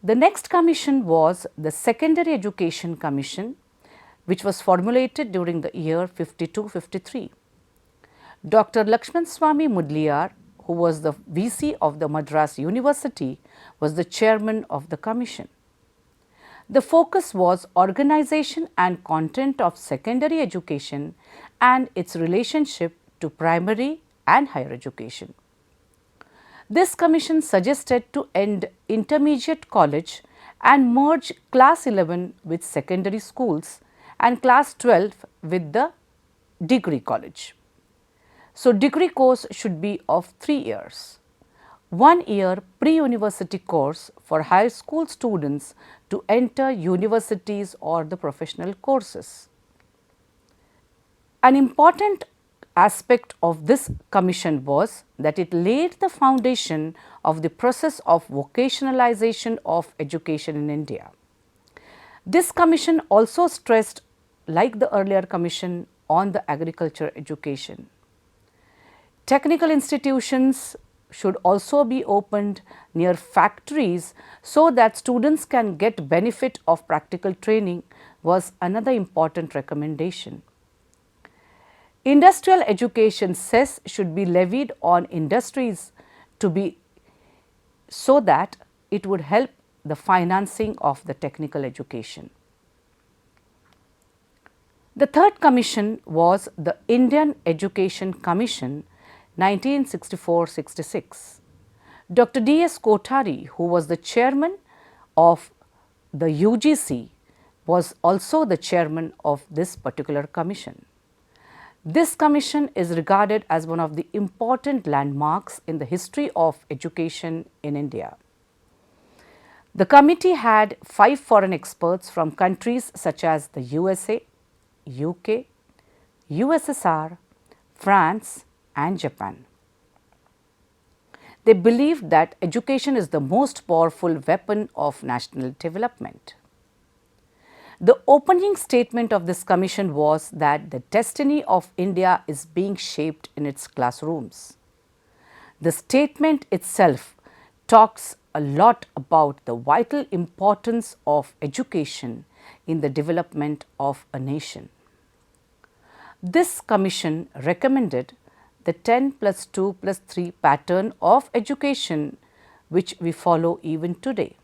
The next commission was the Secondary Education Commission, which was formulated during the year 52-53. Dr. Lakshman Swami Mudliar, who was the VC of the Madras University, was the chairman of the commission. The focus was organization and content of secondary education and its relationship to primary and higher education. This commission suggested to end intermediate college and merge class 11 with secondary schools and class 12 with the degree college. So, degree course should be of 3 years. 1 year pre-university course for high school students to enter universities or the professional courses. An important aspect of this commission was that it laid the foundation of the process of vocationalization of education in India. This commission also stressed, like the earlier commission, on the agriculture education. Technical institutions should also be opened near factories so that students can get benefit of practical training was another important recommendation. Industrial education cess should be levied on industries to be so that it would help the financing of the technical education. The third commission was the Indian Education Commission 1964-66. Dr. D.S. Kothari, who was the chairman of the UGC, was also the chairman of this particular commission. This commission is regarded as one of the important landmarks in the history of education in India. The committee had 5 foreign experts from countries such as the USA, UK, USSR, France and Japan. They believed that education is the most powerful weapon of national development. The opening statement of this commission was that the destiny of India is being shaped in its classrooms. The statement itself talks a lot about the vital importance of education in the development of a nation. This commission recommended the 10+2+3 pattern of education which we follow even today.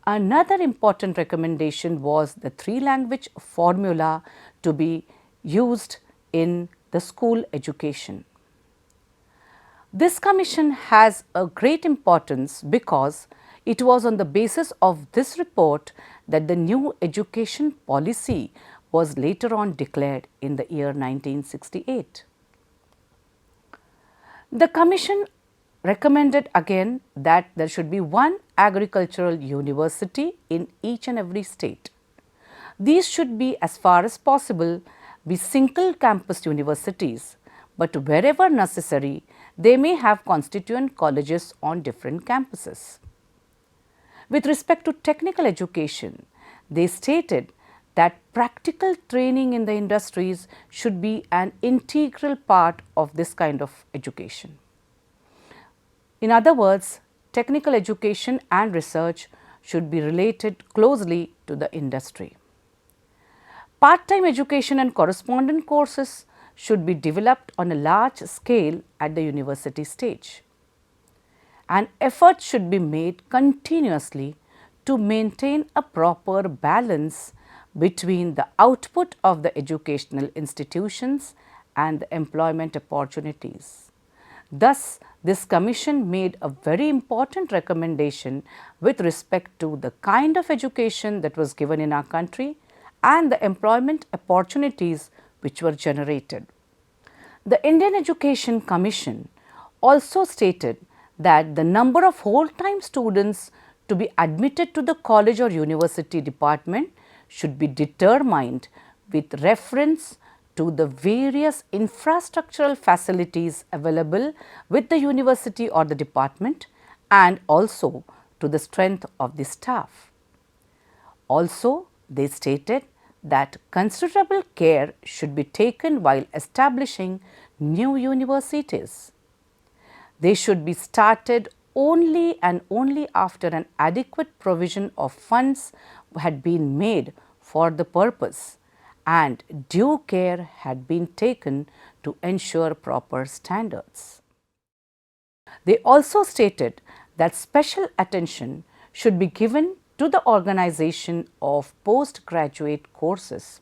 Another important recommendation was the 3-language formula to be used in the school education. This commission has a great importance because it was on the basis of this report that the new education policy was later on declared in the year 1968. The commission recommended again that there should be one agricultural university in each and every state. These should be, as far as possible, be single campus universities, but wherever necessary, they may have constituent colleges on different campuses. With respect to technical education, they stated that practical training in the industries should be an integral part of this kind of education. In other words, technical education and research should be related closely to the industry. Part-time education and correspondence courses should be developed on a large scale at the university stage. An effort should be made continuously to maintain a proper balance between the output of the educational institutions and the employment opportunities. Thus, this commission made a very important recommendation with respect to the kind of education that was given in our country and the employment opportunities which were generated. The Indian Education Commission also stated that the number of whole-time students to be admitted to the college or university department should be determined with reference to the various infrastructural facilities available with the university or the department and also to the strength of the staff. Also, they stated that considerable care should be taken while establishing new universities. They should be started only and only after an adequate provision of funds had been made for the purpose and due care had been taken to ensure proper standards. They also stated that special attention should be given to the organization of postgraduate courses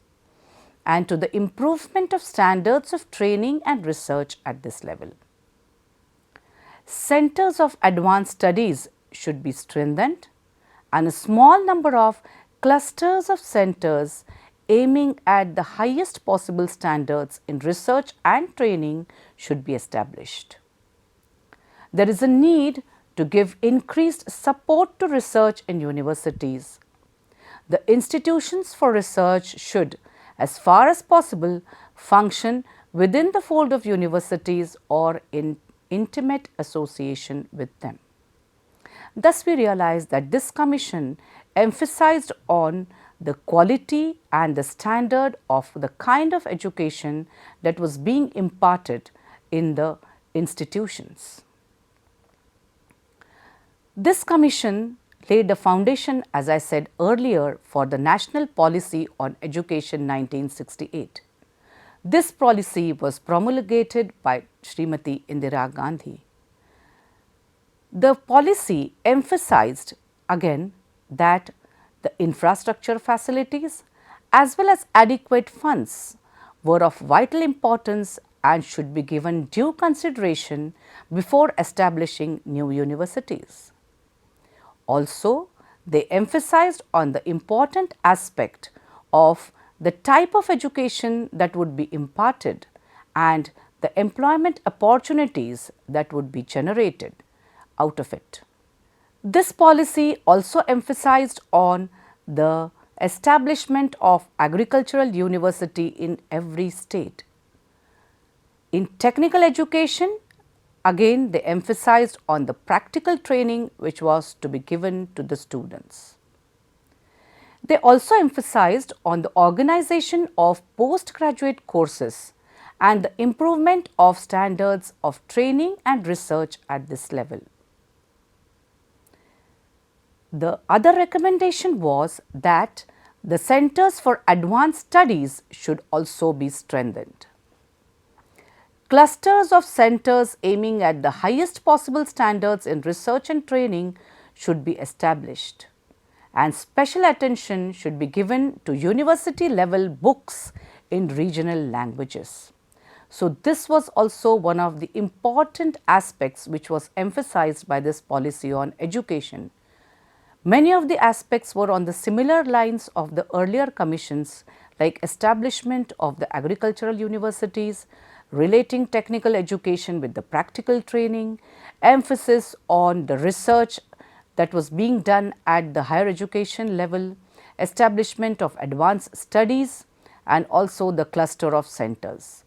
and to the improvement of standards of training and research at this level. Centers of advanced studies should be strengthened and a small number of clusters of centers aiming at the highest possible standards in research and training should be established. There is a need to give increased support to research in universities. The institutions for research should, as far as possible, function within the fold of universities or in intimate association with them. Thus, we realize that this commission emphasized on the quality and the standard of the kind of education that was being imparted in the institutions. This commission laid the foundation, as I said earlier, for the National Policy on Education 1968. This policy was promulgated by Srimati Indira Gandhi. The policy emphasized again that the infrastructure facilities as well as adequate funds were of vital importance and should be given due consideration before establishing new universities. Also, they emphasized on the important aspect of the type of education that would be imparted and the employment opportunities that would be generated out of it. This policy also emphasized on the establishment of agricultural university in every state. In technical education, again they emphasized on the practical training which was to be given to the students. They also emphasized on the organization of postgraduate courses and the improvement of standards of training and research at this level. The other recommendation was that the centers for advanced studies should also be strengthened. Clusters of centers aiming at the highest possible standards in research and training should be established, and special attention should be given to university level books in regional languages. So, this was also one of the important aspects which was emphasized by this policy on education. Many of the aspects were on the similar lines of the earlier commissions, like establishment of the agricultural universities, relating technical education with the practical training, emphasis on the research that was being done at the higher education level, establishment of advanced studies and also the cluster of centers.